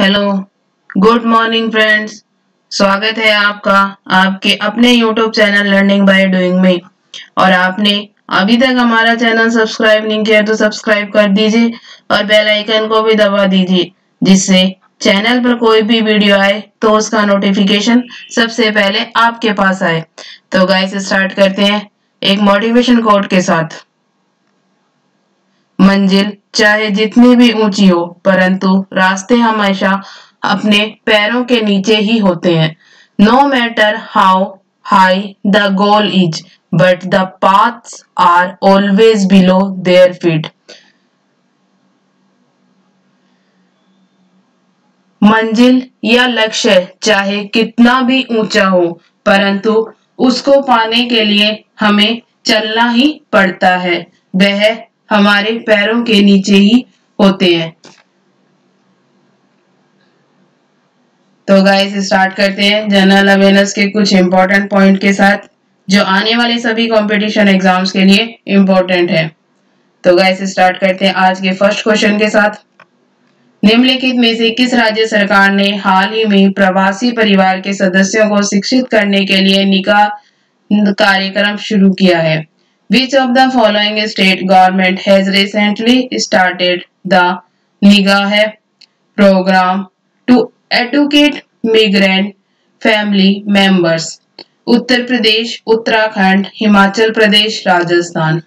Hello, good morning friends. स्वागत है आपका आपके अपने YouTube channel learning by doing में। और आपने अभी तक हमारा चैनल सब्सक्राइब नहीं किया तो सब्सक्राइब कर दीजिए और बेल आइकन को भी दबा दीजिए, जिससे चैनल पर कोई भी वीडियो आए तो उसका नोटिफिकेशन सबसे पहले आपके पास आए। तो गाइस स्टार्ट करते हैं एक मोटिवेशन कोट के साथ। मंजिल चाहे जितनी भी ऊंची हो, परंतु रास्ते हमेशा अपने पैरों के नीचे ही होते हैं। No matter how high the goal is, but the paths are always below their feet. मंजिल या लक्ष्य चाहे कितना भी ऊंचा हो, परंतु उसको पाने के लिए हमें चलना ही पड़ता है। वह हमारे पैरों के नीचे ही होते हैं। तो गाइस स्टार्ट करते हैं जनरल अवेयरनेस के कुछ इंपॉर्टेंट पॉइंट के साथ, जो आने वाले सभी कंपटीशन एग्जाम्स के लिए इंपॉर्टेंट है। तो गाइस स्टार्ट करते हैं आज के फर्स्ट क्वेश्चन के साथ। निम्नलिखित में से किस राज्य सरकार ने हाल ही में प्रवासी परिवार के सदस्यों को शिक्षित करने के लिए निगाह कार्यक्रम शुरू किया है? Which of the following state government has recently started the Nigah program to educate migrant family members? Uttar Pradesh, Uttarakhand, Himachal Pradesh, Rajasthan.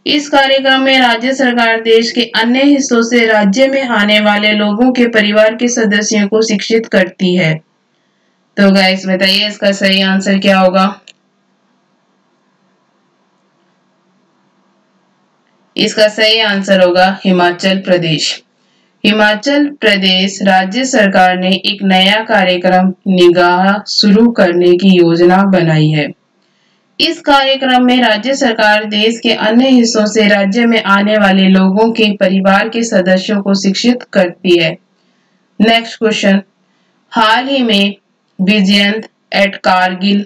इस कार्यक्रम में राज्य सरकार देश के अन्य हिस्सों से राज्य में आने वाले लोगों के परिवार के सदस्यों को शिक्षित करती है। तो गाइस बताइए इसका सही आंसर क्या होगा? इसका सही आंसर होगा हिमाचल प्रदेश। हिमाचल प्रदेश राज्य सरकार ने एक नया कार्यक्रम निगाह शुरू करने की योजना बनाई है। इस कार्यक्रम में राज्य सरकार देश के अन्य हिस्सों से राज्य में आने वाले लोगों के परिवार के सदस्यों को शिक्षित करती है। Next question. हाल ही में Vijyant at Kargil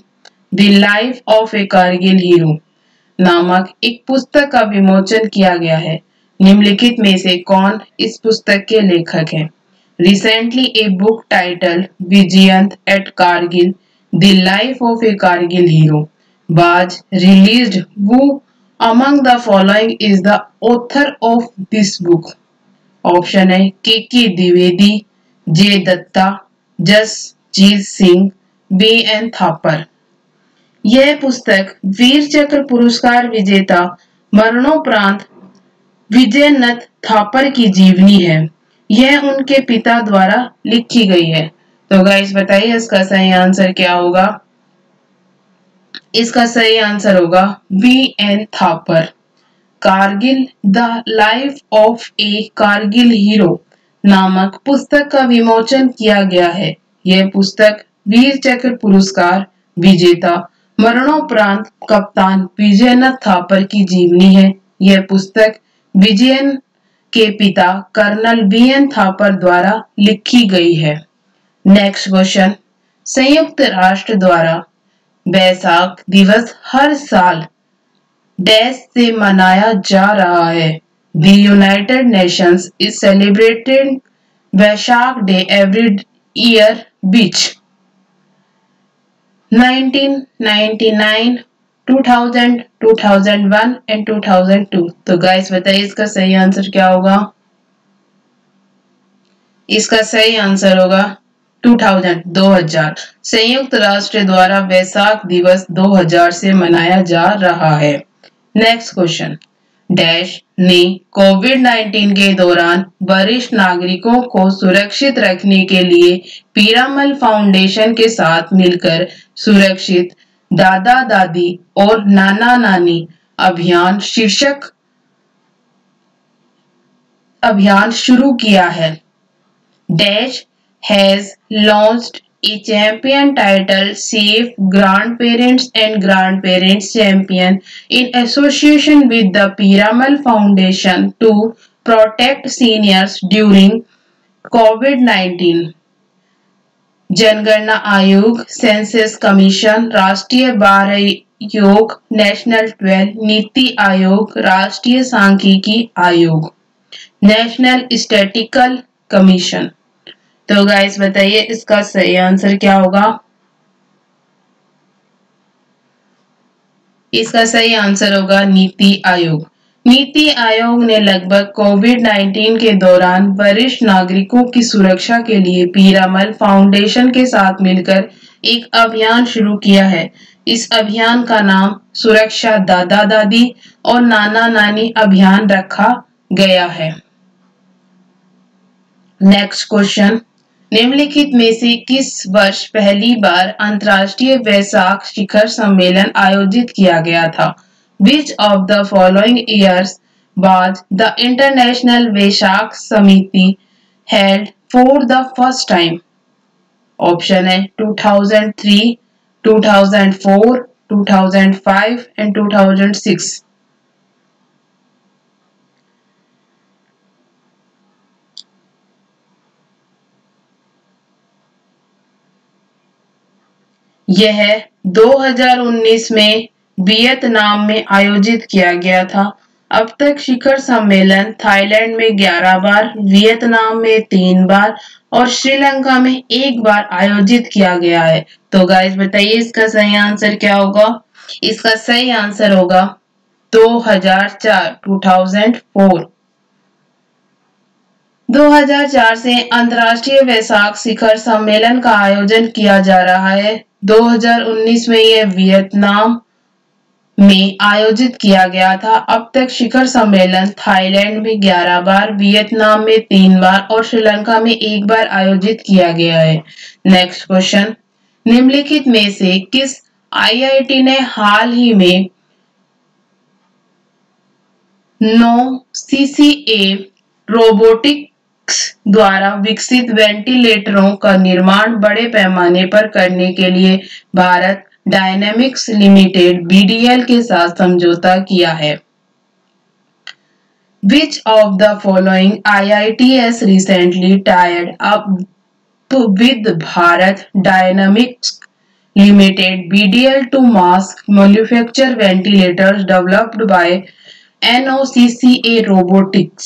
the life of a Kargil hero नामक एक पुस्तक का विमोचन किया गया है। निम्नलिखित में से कौन इस पुस्तक के लेखक हैं? Recently a book title Vijyant at Kargil the life of a Kargil hero was released. Who among the following is the author of this book? Option है के द्विवेदी, जे दत्ता, जसजीत सिंह, बी एन थापर। यह पुस्तक वीर चक्र पुरस्कार विजेता मरणोपरांत विजयनाथ थापर की जीवनी है। यह उनके पिता द्वारा लिखी गई है। तो गाइस बताइए इसका सही आंसर क्या होगा? इसका सही आंसर होगा B N Thapar. Kargil the life of a Kargil hero नामक पुस्तक का विमोचन किया गया है। यह पुस्तक वीर चक्र पुरस्कार विजेता मरणोपरांत कप्तान विजयनाथ थापर की जीवनी है। यह पुस्तक विजयन के पिता कर्नल बी एन थापर द्वारा लिखी गई है। Next question. संयुक्त राष्ट्र द्वारा वैशाख दिवस हर साल डैश से मनाया जा रहा है? The United Nations is celebrated Vaishakh day every year beach 1999, 2000, 2001 and 2002। तो गाइस बताइए इसका सही आंसर क्या होगा? इसका सही आंसर होगा 2000। संयुक्त राष्ट्र द्वारा वैशाख दिवस 2000 से मनाया जा रहा है। Next question. डैश ने कोविड-19 के दौरान वरिष्ठ नागरिकों को सुरक्षित रखने के लिए पीरामल फाउंडेशन के साथ मिलकर सुरक्षित दादा दादी और नाना नानी अभियान शीर्षक अभियान शुरू किया है। Dash has launched a champion title Safe Grandparents and Grandparents Champion in association with the Piramal Foundation to protect seniors during COVID-19। जनगणना आयोग, सेंसस कमीशन, राष्ट्रीय बाल आयोग, नेशनल 12 नीति आयोग, राष्ट्रीय सांख्यिकी आयोग, नेशनल स्टैटिस्टिकल कमीशन। तो गाइस बताइए इसका सही आंसर क्या होगा। इसका सही आंसर होगा नीति आयोग। नीति आयोग ने लगभग कोविड-19 के दौरान वरिष्ठ नागरिकों की सुरक्षा के लिए पीरामल फाउंडेशन के साथ मिलकर एक अभियान शुरू किया है। इस अभियान का नाम सुरक्षा दादा दादी और नाना नानी अभियान रखा गया है। नेक्स्ट क्वेश्चन, निम्नलिखित में से किस वर्ष पहली बार अंतर्राष्ट्रीय वैशाख शिखर सम्मेलन आयोजित किया गया था? Which of the following years was the International वैशाख समिति held for the first time? Option है 2003, 2004, 2005 and 2006। यह 2019 में वियतनाम में आयोजित किया गया था। अब तक शिखर सम्मेलन थाईलैंड में 11 बार, वियतनाम में 3 बार और श्रीलंका में 1 बार आयोजित किया गया है। तो गाइस बताइए इसका सही आंसर क्या होगा। इसका सही आंसर होगा 2004, 2004। 2004 से अंतर्राष्ट्रीय वैशाख शिखर सम्मेलन का आयोजन किया जा रहा है। 2019 में यह वियतनाम में आयोजित किया गया था। अब तक शिखर सम्मेलन थाईलैंड में 11 बार, वियतनाम में 3 बार और श्रीलंका में 1 बार आयोजित किया गया है। नेक्स्ट क्वेश्चन, निम्नलिखित में से किस आईआईटी ने हाल ही में नौसीसीए रोबोटिक्स द्वारा विकसित वेंटिलेटरों का निर्माण बड़े पैमाने पर करने के लिए भारत डायनेमिक्स लिमिटेड बीडीएल के साथ समझौता किया है? Which of the following IIT has recently tied up with Bharat Dynamics Limited BDL to mass manufacture ventilators developed by NOCCA Robotics?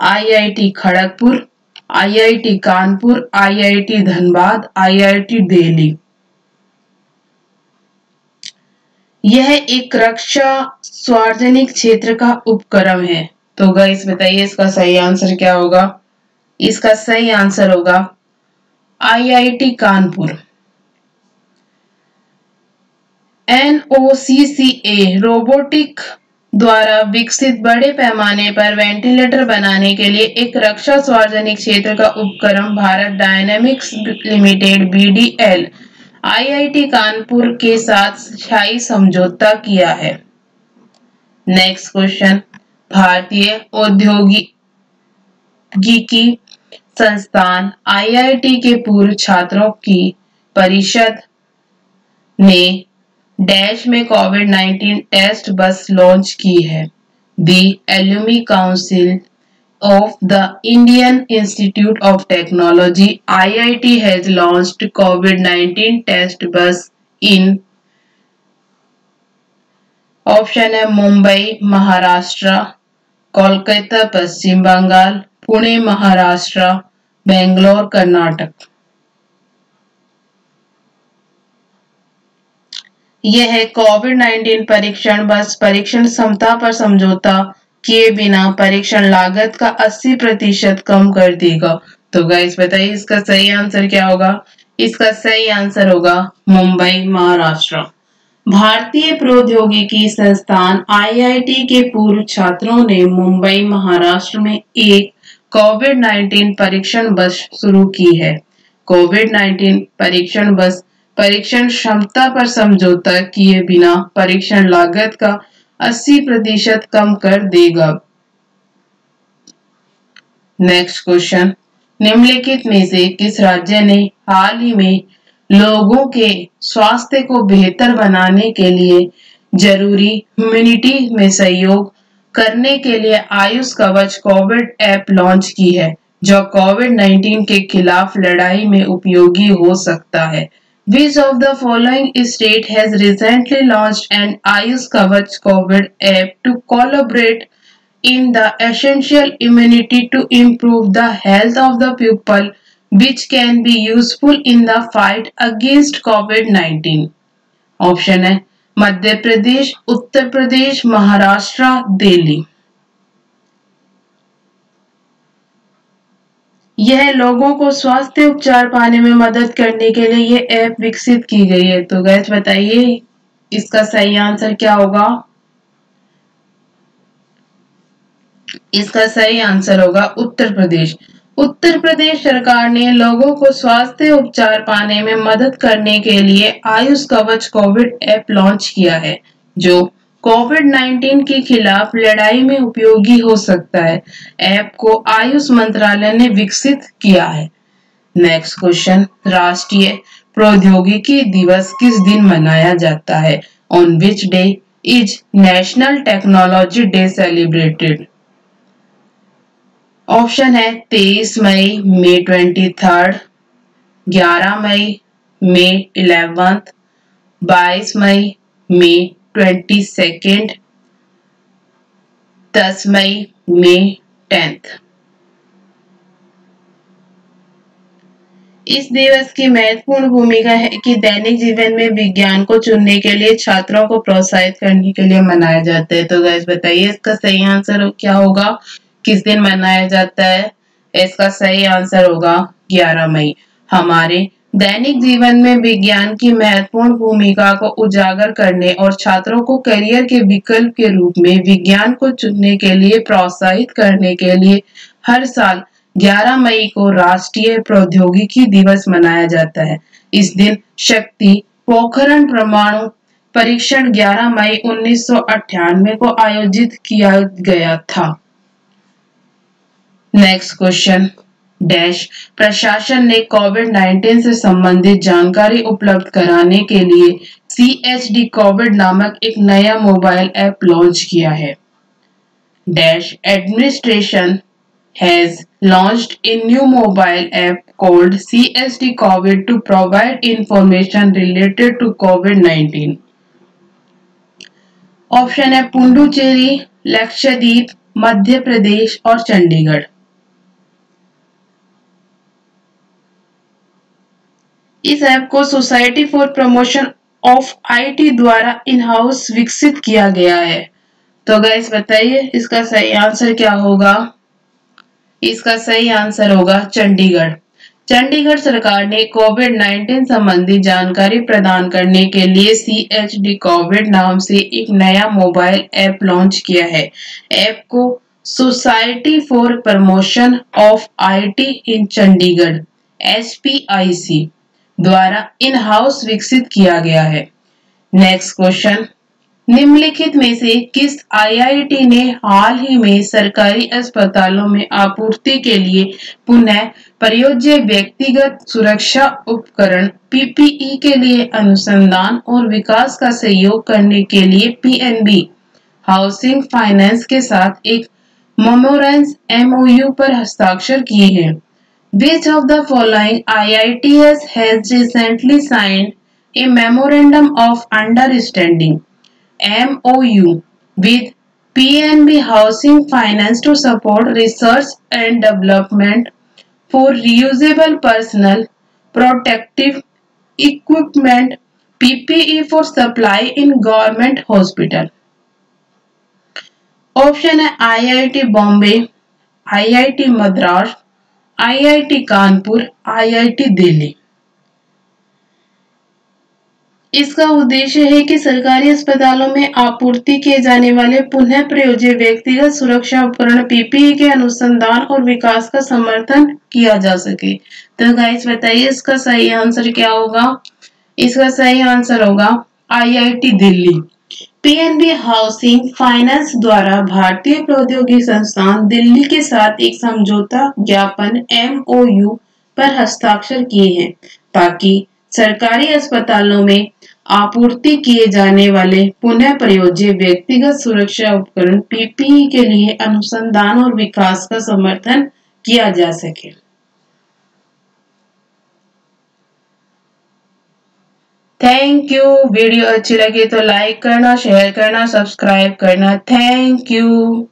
IIT Kharagpur, IIT Kanpur, IIT Dhanbad, IIT Delhi. यह एक रक्षा सार्वजनिक क्षेत्र का उपक्रम है। तो गाइस बताइए इसका सही आंसर क्या होगा। इसका सही आंसर होगा IIT कानपुर। NOCCA रोबोटिक द्वारा विकसित बड़े पैमाने पर वेंटिलेटर बनाने के लिए एक रक्षा सार्वजनिक क्षेत्र का उपक्रम Bharat dynamics limited BDL IIT Kanpur के साथ स्थायी समझौता किया है। नेक्स्ट क्वेश्चन, भारतीय औद्योगिकी संस्थान IIT के पूर्व छात्रों की परिषद ने डैश में कोविड-19 टेस्ट बस लॉन्च की है। The alumni council of the Indian Institute of Technology IIT has launched COVID-19 test bus in option है मुंबई महाराष्ट्र, कोलकाता पश्चिम बंगाल, पुणे महाराष्ट्र, बेंगलोर कर्नाटक। यह कोविड-19 परीक्षण बस परीक्षण क्षमता पर समझौता किए बिना परीक्षण लागत का 80% कम कर देगा। तो गाइस बताइए इसका सही आंसर क्या होगा। इसका सही आंसर होगा मुंबई महाराष्ट्र। भारतीय प्रौद्योगिकी संस्थान IIT के पूर्व छात्रों ने मुंबई महाराष्ट्र में एक कोविड-19 परीक्षण बस शुरू की है। कोविड-19 परीक्षण बस परीक्षण क्षमता पर समझौता किए बिना परीक्षण लागत का 80% कम कर देगा। नेक्स्ट क्वेश्चन, निम्नलिखित में से किस राज्य ने हाल ही में लोगों के स्वास्थ्य को बेहतर बनाने के लिए जरूरी ह्यूमैनिटी में सहयोग करने के लिए आयुष कवच कोविड ऐप लॉन्च की है, जो कोविड-19 के खिलाफ लड़ाई में उपयोगी हो सकता है? Which of the following state has recently launched an Ayush Kavach COVID app to collaborate in the essential immunity to improve the health of the people which can be useful in the fight against COVID-19? Option है मध्य प्रदेश, उत्तर प्रदेश, महाराष्ट्र, दिल्ली। यह लोगों को स्वास्थ्य उपचार पाने में मदद करने के लिए ये ऐप विकसित की गई है। तो गाइस बताइए इसका सही आंसर क्या होगा? इसका सही आंसर होगा उत्तर प्रदेश। उत्तर प्रदेश सरकार ने लोगों को स्वास्थ्य उपचार पाने में मदद करने के लिए आयुष कवच कोविड ऐप लॉन्च किया है, जो कोविड-19 के खिलाफ लड़ाई में उपयोगी हो सकता है। ऐप को आयुष मंत्रालय ने विकसित किया है। नेक्स्ट क्वेश्चन, राष्ट्रीय प्रौद्योगिकी दिवस किस दिन मनाया जाता है? On which day is national technology day celebrated? Option है 23 मई, मई 23, 11 मई, मई 11, 22 मई, मई 22, 10 मई, मई 10। इस दिवस की महत्वपूर्ण भूमिका है कि दैनिक जीवन में विज्ञान को चुनने के लिए छात्रों को प्रोत्साहित करने के लिए मनाया जाता है। तो गाइस बताइए इसका सही आंसर क्या होगा? किस दिन मनाया जाता है? इसका सही आंसर होगा 11 मई। हमारे दैनिक जीवन में विज्ञान की महत्वपूर्ण भूमिका को उजागर करने और छात्रों को करियर के विकल्प के रूप में विज्ञान को चुनने के लिए प्रोत्साहित करने के लिए हर साल 11 मई को राष्ट्रीय प्रौद्योगिकी दिवस मनाया जाता है। इस दिन शक्ति पोखरण परमाणु परीक्षण 11 मई 1998 को आयोजित किया गया था। नेक्स्ट क्वेश्चन, डैश प्रशासन ने कोविड-19 से संबंधित जानकारी उपलब्ध कराने के लिए CHD कोविड नामक एक नया मोबाइल ऐप लॉन्च किया है। Dash administration has launched a new mobile app called CHD COVID to provide information related to COVID-19. Option है पुडुचेरी, लक्षद्वीप, मध्य प्रदेश और चंडीगढ़। इस ऐप को society for promotion of IT द्वारा इन हाउस विकसित किया गया है। तो गाइस बताइए इसका सही आंसर क्या होगा? इसका सही आंसर होगा चंडीगढ़। चंडीगढ़ सरकार ने कोविड-19 संबंधी जानकारी प्रदान करने के लिए CHD कोविड नाम से एक नया मोबाइल ऐप लॉन्च किया है। ऐप को society for promotion of IT in Chandigarh SPIC द्वारा इन हाउस विकसित किया गया है। नेक्स्ट क्वेश्चन, निम्नलिखित में से किस IIT ने हाल ही में सरकारी अस्पतालों में आपूर्ति के लिए पुनः प्रयोज्य व्यक्तिगत सुरक्षा उपकरण PPE के लिए अनुसंधान और विकास का सहयोग करने के लिए PNB हाउसिंग फाइनेंस के साथ एक मेमोरेंडम MOU पर हस्ताक्षर किए हैं? Which of the following IITs has recently signed a memorandum of understanding MOU with PNB Housing Finance to support research and development for reusable personal protective equipment PPE for supply in government hospital? Option है IIT Bombay, IIT Madras, IIT Kanpur, IIT Delhi. इसका उद्देश्य है कि सरकारी अस्पतालों में आपूर्ति किए जाने वाले पुनः प्रयोज्य व्यक्तिगत सुरक्षा उपकरण PPE के अनुसंधान और विकास का समर्थन किया जा सके। तो गाइस बताइए इसका सही आंसर क्या होगा? इसका सही आंसर होगा IIT Delhi. PNB housing finance द्वारा भारतीय प्रौद्योगिकी संस्थान दिल्ली के साथ एक समझौता ज्ञापन MOU पर हस्ताक्षर किए हैं ताकि सरकारी अस्पतालों में आपूर्ति किए जाने वाले पुनः प्रयोज्य व्यक्तिगत सुरक्षा उपकरण PPE के लिए अनुसंधान और विकास का समर्थन किया जा सके। Thank you. वीडियो अच्छी लगी तो लाइक करना, शेयर करना, सब्सक्राइब करना। Thank you.